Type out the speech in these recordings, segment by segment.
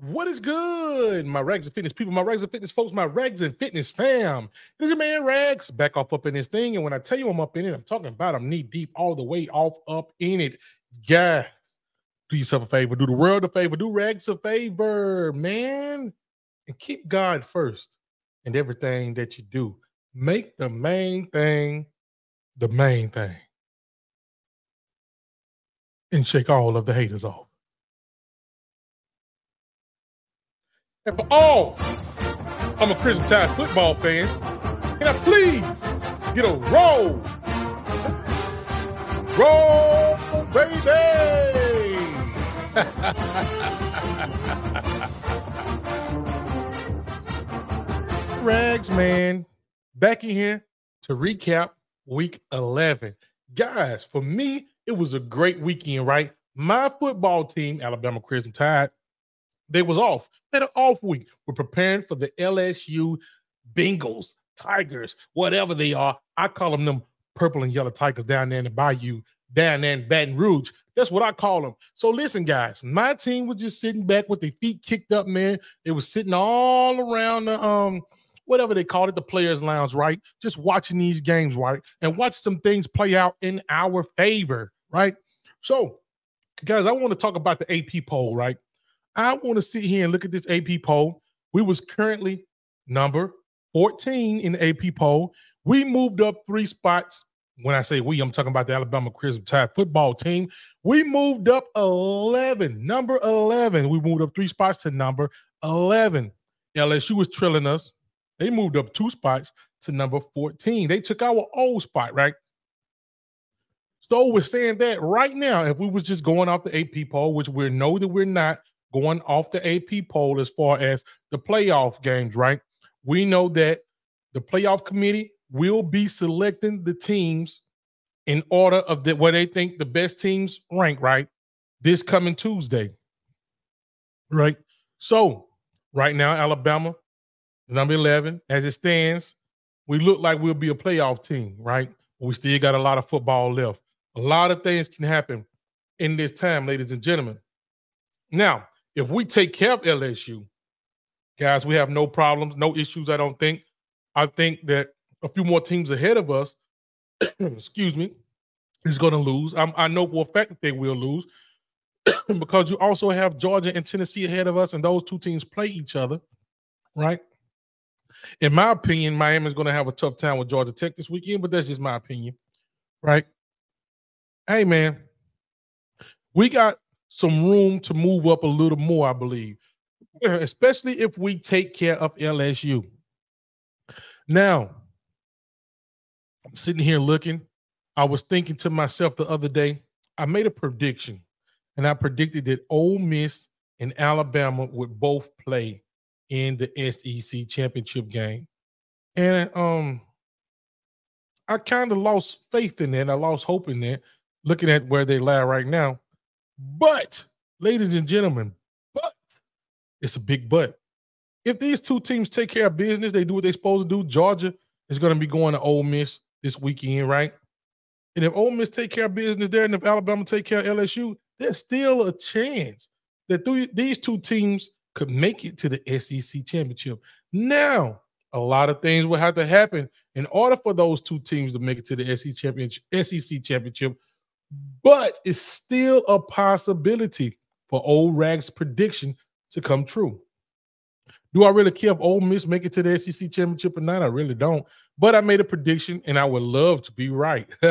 What is good, my Rags and Fitness people, my Rags and Fitness folks, my Rags and Fitness fam? It is your man Rags back up in this thing. And when I tell you I'm up in it, I'm talking about I'm knee deep all the way off up in it. Guys, do yourself a favor, do the world a favor, do Rags a favor, man. And keep God first in everything that you do. Make the main thing the main thing. And shake all of the haters off. And for all I'm a Crimson Tide football fans, can I please get a roll? Roll, baby! Rags, man, back in here to recap week 11. Guys, for me, it was a great weekend, right? My football team, Alabama Crimson Tide, they was off. They had an off week. We're preparing for the LSU Bengals, Tigers, whatever they are. I call them purple and yellow Tigers down there in the Bayou, down there in Baton Rouge. That's what I call them. So listen, guys, my team was just sitting back with their feet kicked up, man. They was sitting all around the whatever they called it, the players' lounge, right? Just watching these games, right? And watch some things play out in our favor, right? So, guys, I want to talk about the AP poll, right? I want to sit here and look at this AP poll. We was currently number 14 in the AP poll. We moved up 3 spots. When I say we, I'm talking about the Alabama Crimson Tide football team. We moved up 11, number 11. We moved up 3 spots to number 11. LSU was trailing us. They moved up 2 spots to number 14. They took our old spot, right? So we're saying that right now, if we was just going off the AP poll, which we know that we're not, going off the AP poll as far as the playoff games, right? We know that the playoff committee will be selecting the teams in order of where they think the best teams rank, right? This coming Tuesday, right? So right now, Alabama, number 11, as it stands, we look like we'll be a playoff team, right? We still got a lot of football left. A lot of things can happen in this time, ladies and gentlemen. Now, if we take care of LSU, guys, we have no problems, no issues, I don't think. I think that a few more teams ahead of us, excuse me, is going to lose. I know for a fact that they will lose because you also have Georgia and Tennessee ahead of us, and those two teams play each other, right? In my opinion, Miami is going to have a tough time with Georgia Tech this weekend, but that's just my opinion, right? Hey, man, we got some room to move up a little more, I believe, especially if we take care of LSU. Now, sitting here looking, I was thinking to myself the other day, I made a prediction, and I predicted that Ole Miss and Alabama would both play in the SEC championship game. And I kind of lost faith in that. I lost hope in that, looking at where they lie right now. But, ladies and gentlemen, it's a big but. If these two teams take care of business, they do what they're supposed to do, Georgia is going to be going to Ole Miss this weekend, right? And if Ole Miss take care of business there and if Alabama take care of LSU, there's still a chance that these two teams could make it to the SEC championship. Now, a lot of things will have to happen in order for those two teams to make it to the SEC championship, but it's still a possibility for Old Rag's prediction to come true. Do I really care if Ole Miss make it to the SEC championship or not? I really don't. But I made a prediction, and I would love to be right. We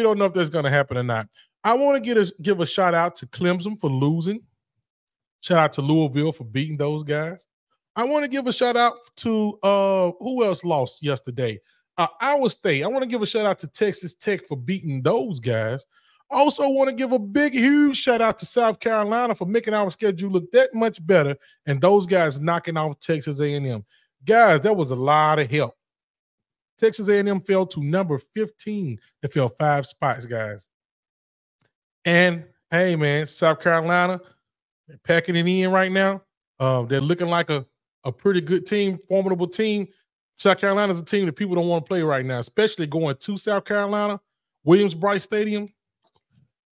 don't know if that's going to happen or not. I want to give a shout out to Clemson for losing. Shout out to Louisville for beating those guys. I want to give a shout out to who else lost yesterday? Iowa State. I want to give a shout out to Texas Tech for beating those guys. I also want to give a big, huge shout out to South Carolina for making our schedule look that much better and those guys knocking off Texas A&M. Guys, that was a lot of help. Texas A&M fell to number 15. They fell 5 spots, guys. And, hey, man, South Carolina, they're packing it in right now. They're looking like a pretty good team, formidable team. South Carolina is a team that people don't want to play right now, especially going to South Carolina, Williams-Brice Stadium.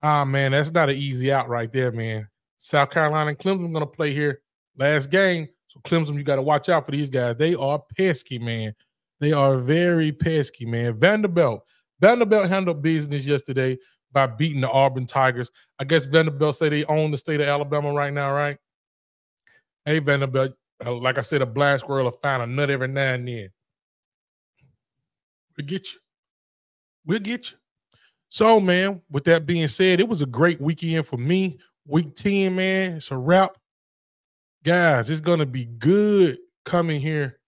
Ah, man, that's not an easy out right there, man. South Carolina and Clemson going to play here last game. So Clemson, you got to watch out for these guys. They are pesky, man. They are very pesky, man. Vanderbilt handled business yesterday by beating the Auburn Tigers. I guess Vanderbilt say they own the state of Alabama right now, right? Hey, Vanderbilt, like I said, a blind squirrel will find a nut every now and then. We'll get you. We'll get you. So, man, with that being said, it was a great weekend for me. Week 10, man, it's a wrap. Guys, it's going to be good coming here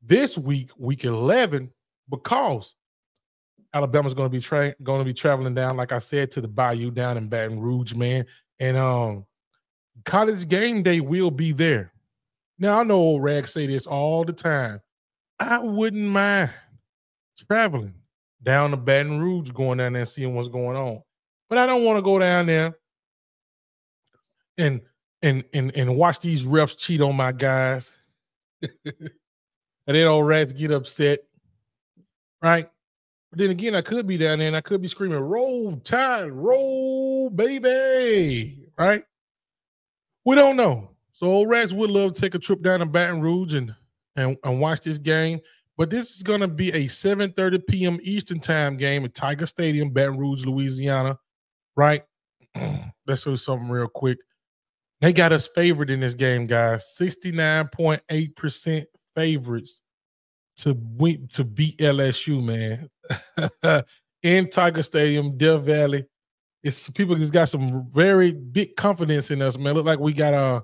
this week, week 11, because Alabama's going to be traveling down, like I said, to the Bayou down in Baton Rouge, man. And college game day will be there. Now, I know old Rags say this all the time. I wouldn't mind traveling down to Baton Rouge, going down there and seeing what's going on. But I don't want to go down there and watch these refs cheat on my guys. And then old Rats get upset, right? But then again, I could be down there and I could be screaming, roll, Tide, roll, baby, right? We don't know. So old Rats would love to take a trip down to Baton Rouge and watch this game. But this is going to be a 7:30 p.m. Eastern time game at Tiger Stadium, Baton Rouge, Louisiana, right? Let's do something real quick. They got us favored in this game, guys. 69.8% favorites to beat LSU, man. In Tiger Stadium, Death Valley. It's people just got some very big confidence in us, man. Look like we got a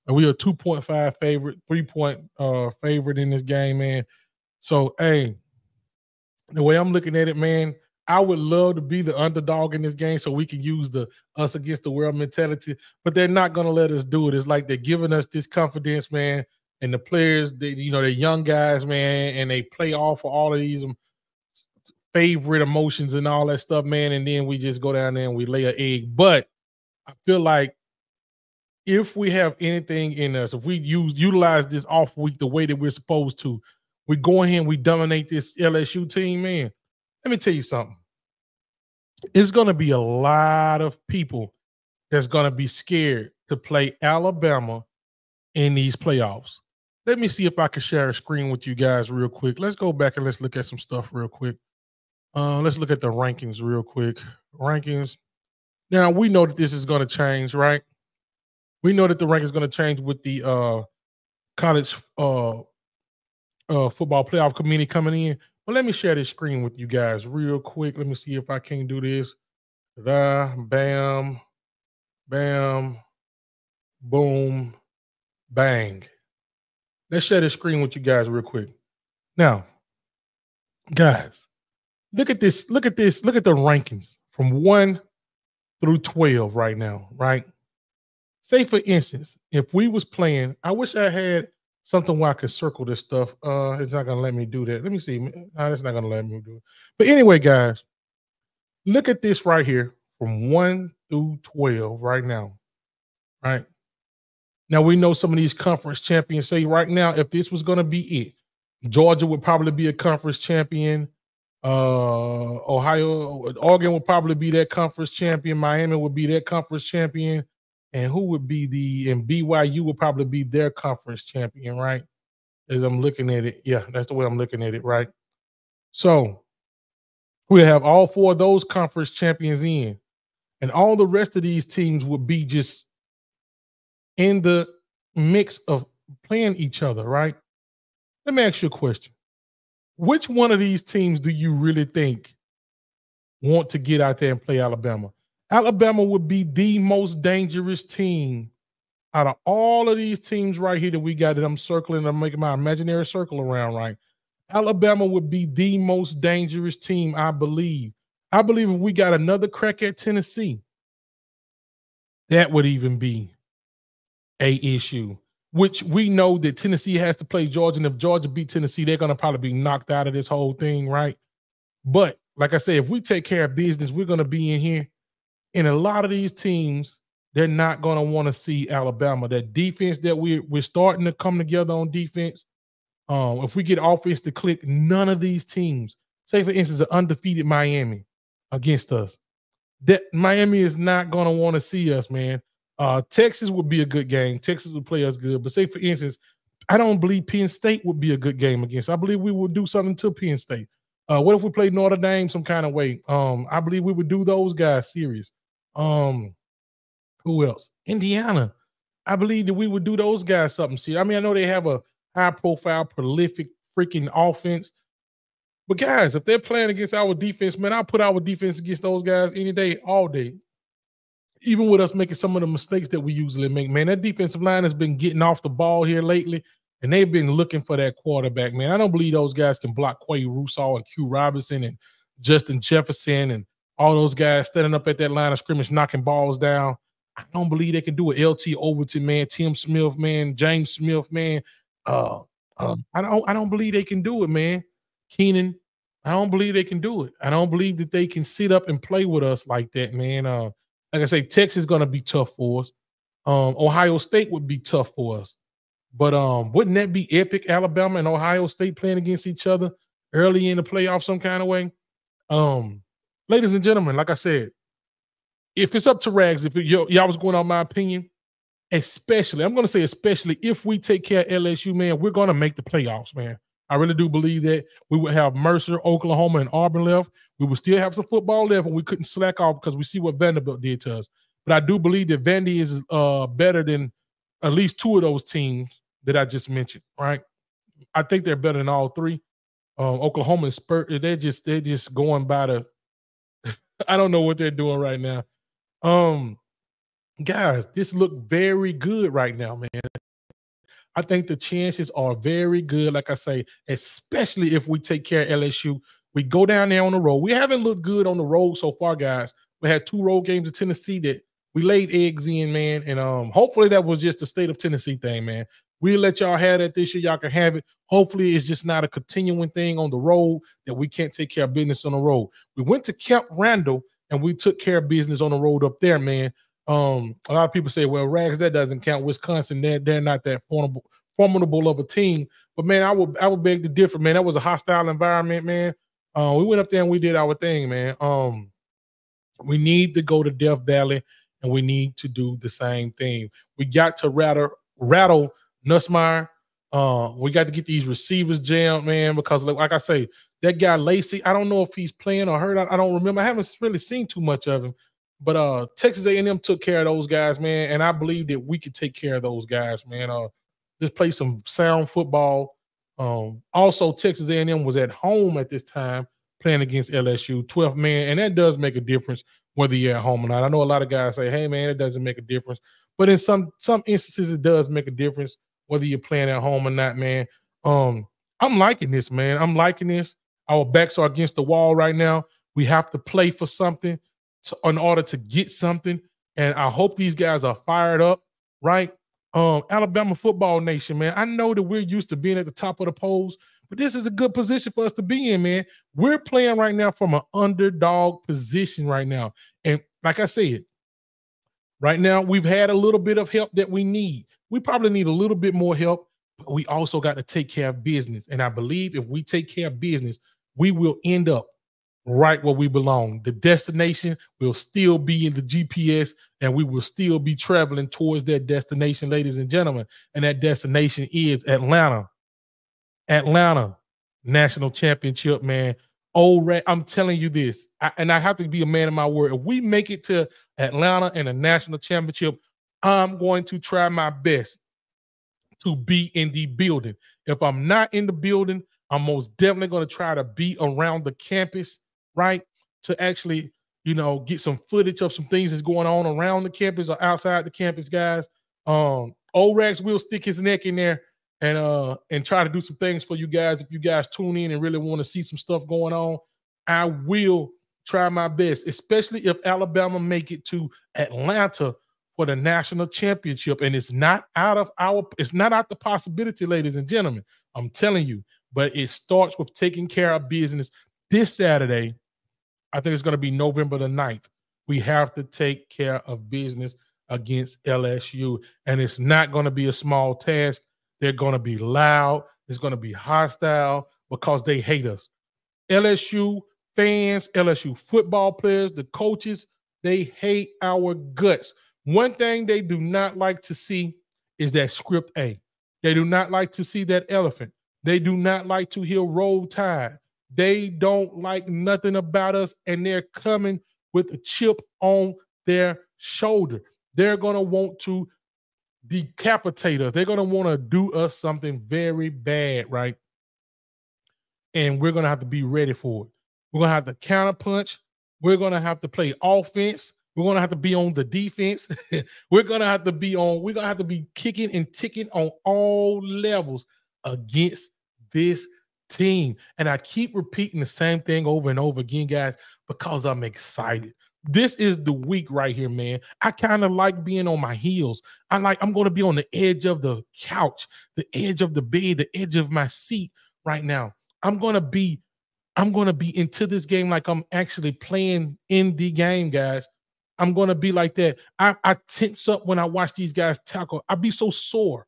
2.5 favorite, 3-point favorite in this game, man. So, hey, the way I'm looking at it, man, I would love to be the underdog in this game so we can use the us against the world mentality, but they're not going to let us do it. It's like they're giving us this confidence, man, and the players, they're young guys, man, and they play off of all of these favorite emotions and all that stuff, man, and then we just go down there and we lay an egg. But I feel like if we have anything in us, if we utilize this off week the way that we're supposed to, we go ahead and we dominate this LSU team, man. Let me tell you something. It's going to be a lot of people that's going to be scared to play Alabama in these playoffs. Let me see if I can share a screen with you guys real quick. Let's go back and let's look at some stuff real quick. Let's look at the rankings real quick. Rankings. Now, we know that this is going to change, right? We know that the ranking is going to change with the college football playoff committee coming in. But let me share this screen with you guys real quick. Let me see if I can do this. Bam, bam, boom, bang. Let's share this screen with you guys real quick. Now, guys, look at this. Look at this. Look at the rankings from 1 through 12 right now, right? Say, for instance, if we was playing, I wish I had something where I could circle this stuff. It's not going to let me do that. Let me see. No, it's not going to let me do it. But anyway, guys, look at this right here from 1 through 12 right now, right? Now, we know some of these conference champions say right now, if this was going to be it, Georgia would probably be a conference champion. Oregon would probably be that conference champion. Miami would be that conference champion. And who would be and BYU would probably be their conference champion, right? As I'm looking at it. Yeah, that's the way I'm looking at it, right? So we have all 4 of those conference champions in. And all the rest of these teams would be just in the mix of playing each other, right? Let me ask you a question. Which one of these teams do you really think want to get out there and play Alabama? Alabama would be the most dangerous team out of all of these teams right here that we got that I'm circling. I'm making my imaginary circle around, right? Alabama would be the most dangerous team, I believe. I believe if we got another crack at Tennessee, that would even be a issue, which we know that Tennessee has to play Georgia. And if Georgia beat Tennessee, they're going to probably be knocked out of this whole thing, right? But like I said, if we take care of business, we're going to be in here. And a lot of these teams, they're not going to want to see Alabama. That defense that we're starting to come together on defense, if we get offense to click, none of these teams, say for instance, an undefeated Miami against us, that Miami is not going to want to see us, man. Texas would be a good game. Texas would play us good. But say, for instance, I don't believe Penn State would be a good game against. I believe we would do something to Penn State. What if we played Notre Dame some kind of way? I believe we would do those guys serious. Um, who else? Indiana. I believe that we would do those guys something serious. I mean, I know they have a high profile, prolific freaking offense. But guys, if they're playing against our defense, man, I'll put our defense against those guys any day, all day. Even with us making some of the mistakes that we usually make, man, that defensive line has been getting off the ball here lately, and they've been looking for that quarterback, man. I don't believe those guys can block Quay Russaw and Q Robinson and Justin Jefferson and all those guys standing up at that line of scrimmage, knocking balls down. I don't believe they can do it. LT Overton, man, Tim Smith, man, James Smith, man. Uh, I don't believe they can do it, man. Keenan, I don't believe they can do it. I don't believe that they can sit up and play with us like that, man. Like I say, Texas is gonna be tough for us. Ohio State would be tough for us. But wouldn't that be epic? Alabama and Ohio State playing against each other early in the playoffs, some kind of way. Um, Ladies and gentlemen, like I said, if it's up to Rags, if y'all was going on my opinion, especially, I'm going to say, especially if we take care of LSU, man, we're going to make the playoffs, man. I really do believe that we would have Mercer, Oklahoma, and Auburn left. We would still have some football left, and we couldn't slack off because we see what Vanderbilt did to us. But I do believe that Vandy is better than at least two of those teams that I just mentioned, right? I think they're better than all three. Oklahoma and Spurs, they're just going by the I don't know what they're doing right now. Um, Guys, this look very good right now, man. I think the chances are very good, like I say, especially if we take care of LSU. We go down there on the road. We haven't looked good on the road so far, guys. We had 2 road games in Tennessee that we laid eggs in, man. And hopefully that was just the state of Tennessee thing, man. We'll let y'all have that this year. Y'all can have it. Hopefully it's just not a continuing thing on the road that we can't take care of business on the road. We went to Camp Randall and we took care of business on the road up there, man. A lot of people say, well, Rags, that doesn't count. Wisconsin, they're not that formidable of a team. But man, I would beg to differ, man. That was a hostile environment, man. We went up there and we did our thing, man. We need to go to Death Valley and we need to do the same thing. We got to rattle Nussmeier. We got to get these receivers jammed, man, because like I say, that guy Lacey, I don't know if he's playing or hurt. I don't remember. I haven't really seen too much of him. But Texas A&M took care of those guys, man, and I believe that we could take care of those guys, man. Just play some sound football. Also, Texas A&M was at home at this time playing against LSU, 12th man, and that does make a difference whether you're at home or not. I know a lot of guys say, hey, man, it doesn't make a difference. But in some instances, it does make a difference whether you're playing at home or not, man. I'm liking this, man. I'm liking this. Our backs are against the wall right now. We have to play for something in order to get something. And I hope these guys are fired up, right? Alabama football nation, man. I know that we're used to being at the top of the polls, but this is a good position for us to be in, man. We're playing right now from an underdog position right now. And like I said, right now we've had a little bit of help that we need. We probably need a little bit more help, but we also got to take care of business. And I believe if we take care of business, we will end up right where we belong. The destination will still be in the GPS and we will still be traveling towards that destination, ladies and gentlemen. And that destination is Atlanta. Atlanta National Championship, man. I'm telling you this, and I have to be a man of my word. If we make it to Atlanta and a national championship, I'm going to try my best to be in the building. If I'm not in the building, I'm most definitely going to try to be around the campus, right? To actually, get some footage of some things that's going on around the campus or outside the campus, guys. Rax will stick his neck in there and try to do some things for you guys. If you guys tune in and really want to see some stuff going on, I will try my best, especially if Alabama make it to Atlanta for the national championship. And it's not out the possibility, ladies and gentlemen. I'm telling you, but it starts with taking care of business. This Saturday, I think it's going to be November the 9th. We have to take care of business against LSU. And it's not going to be a small task. They're going to be loud. It's going to be hostile because they hate us. LSU fans, LSU football players, the coaches, they hate our guts. One thing they do not like to see is that script A. They do not like to see that elephant. They do not like to hear roll tide. They don't like nothing about us, and they're coming with a chip on their shoulder. They're going to want to decapitate us. They're going to want to do us something very bad, right? And we're going to have to be ready for it. We're going to have to counterpunch. We're going to have to play offense. We're going to have to be on the defense. We're going to have to be kicking and ticking on all levels against this team. And I keep repeating the same thing over and over again, guys, because I'm excited. This is the week right here, man. I kind of like being on my heels. I'm going to be on the edge of the couch, the edge of the bed, the edge of my seat right now. I'm going to be into this game like I'm actually playing in the game, guys. I'm going to be like that. I tense up when I watch these guys tackle. I be so sore.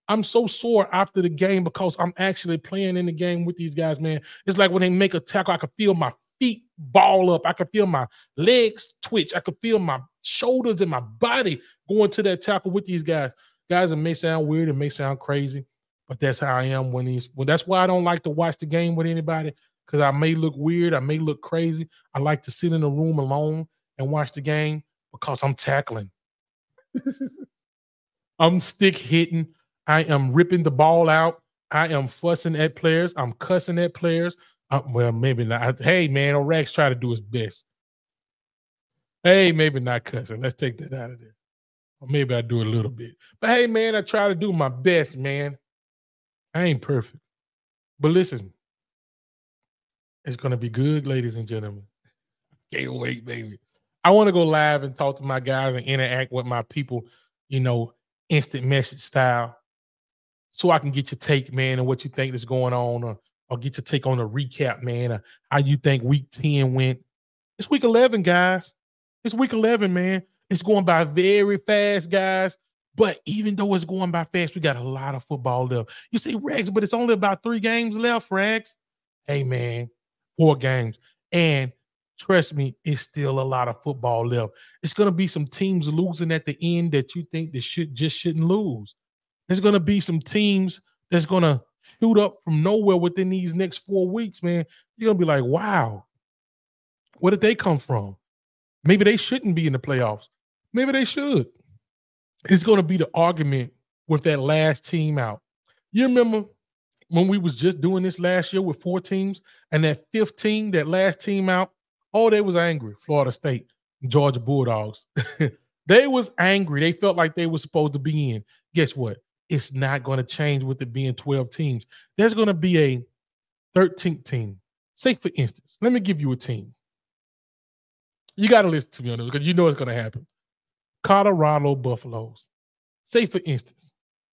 I'm so sore after the game because I'm actually playing in the game with these guys, man. It's like when they make a tackle, I can feel my feet ball up. I can feel my legs twitch. I can feel my shoulders and my body going to that tackle with these guys. Guys, it may sound weird. It may sound crazy, but that's how I am that's why I don't like to watch the game with anybody, because I may look weird. I may look crazy. I like to sit in a room alone and watch the game because I'm tackling. I'm stick hitting. I am ripping the ball out. I am fussing at players. I'm cussing at players. Well, maybe not. Hey, man, Rex try to do his best. Hey, maybe not cussing. Let's take that out of there. Or maybe I do a little bit. But hey, man, I try to do my best, man. I ain't perfect. But listen, it's going to be good, ladies and gentlemen. Can't wait, baby. I want to go live and talk to my guys and interact with my people, instant message style, so I can get your take, man, and what you think is going on, or get your take on a recap, man, or how you think week 10 went. It's week 11, guys. It's week 11, man. It's going by very fast, guys. But even though it's going by fast, we got a lot of football left. You say, Rex, but it's only about 3 games left, Rex. Hey, man, 4 games. And trust me, it's still a lot of football left. It's going to be some teams losing at the end that you think they shouldn't lose. There's going to be some teams that's going to shoot up from nowhere within these next 4 weeks, man. You're going to be like, wow, where did they come from? Maybe they shouldn't be in the playoffs. Maybe they should. It's going to be the argument with that last team out. You remember when we was just doing this last year with 4 teams, and that 5th team, that last team out, they was angry. Florida State, Georgia Bulldogs. They was angry. They felt like they were supposed to be in. Guess what? It's not going to change with it being 12 teams. There's going to be a 13th team. Say, for instance, let me give you a team. You got to listen to me on this because you know it's going to happen. Colorado Buffaloes. Say, for instance,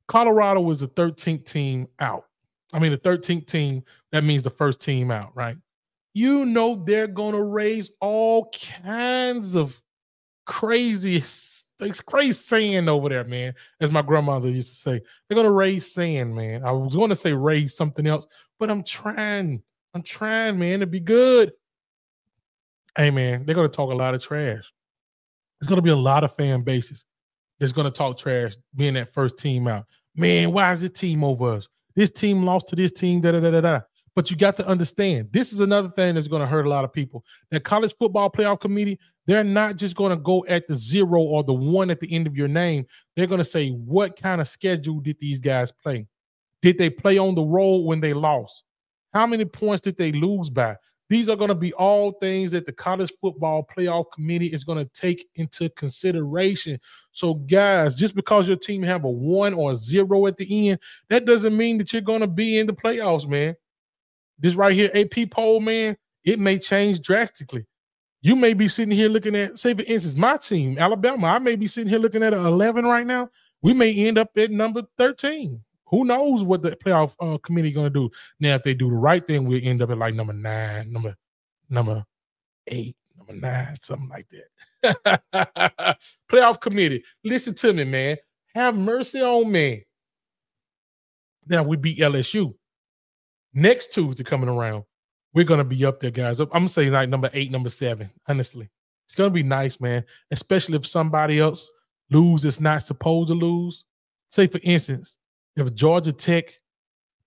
Colorado was the 13th team out. I mean, the 13th team, that means the first team out, right? You know they're going to raise all kinds of crazy sand over there, man, as my grandmother used to say. They're going to raise sand, man. I was going to say raise something else, but I'm trying, man, to be good. Hey, man, they're going to talk a lot of trash. There's going to be a lot of fan bases that's going to talk trash being that first team out. Man, why is this team over us? This team lost to this team, da-da-da-da-da. But you got to understand, this is another thing that's going to hurt a lot of people. That college football playoff committee, they're not just going to go at the 0 or the 1 at the end of your name. They're going to say, what kind of schedule did these guys play? Did they play on the road when they lost? How many points did they lose by? These are going to be all things that the college football playoff committee is going to take into consideration. So, guys, just because your team have a 1 or a 0 at the end, that doesn't mean that you're going to be in the playoffs, man. This right here, AP poll, man, it may change drastically. You may be sitting here looking at, say, for instance, my team, Alabama. I may be sitting here looking at an 11 right now. We may end up at number 13. Who knows what the playoff committee going to do? Now, if they do the right thing, we'll end up at like number 9, number 8, number 9, something like that. Playoff committee, listen to me, man. Have mercy on me. Now, we beat LSU. Next Tuesday coming around, we're going to be up there, guys. I'm going to say like number 8, number 7, honestly. It's going to be nice, man, especially if somebody else lose it's not supposed to lose. Say, for instance, if Georgia Tech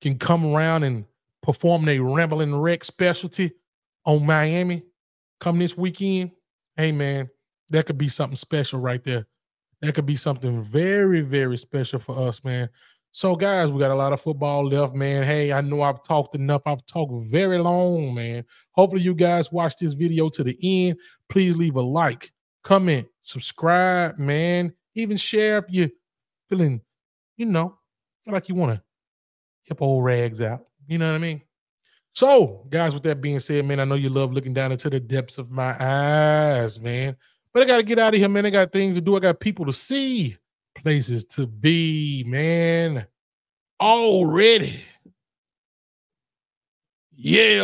can come around and perform their rambling wreck specialty on Miami come this weekend, hey, man, that could be something special right there. That could be something very, very special for us, man. So, guys, we got a lot of football left, man. Hey, I know I've talked enough. I've talked very long, man. Hopefully, you guys watch this video to the end. Please leave a like, comment, subscribe, man. Even share if you're feeling, feel like you want to hip old rags out. You know what I mean? So, guys, with that being said, man, I know you love looking down into the depths of my eyes, man. But I got to get out of here, man. I got things to do. I got people to see, places to be, man. Already. Yeah.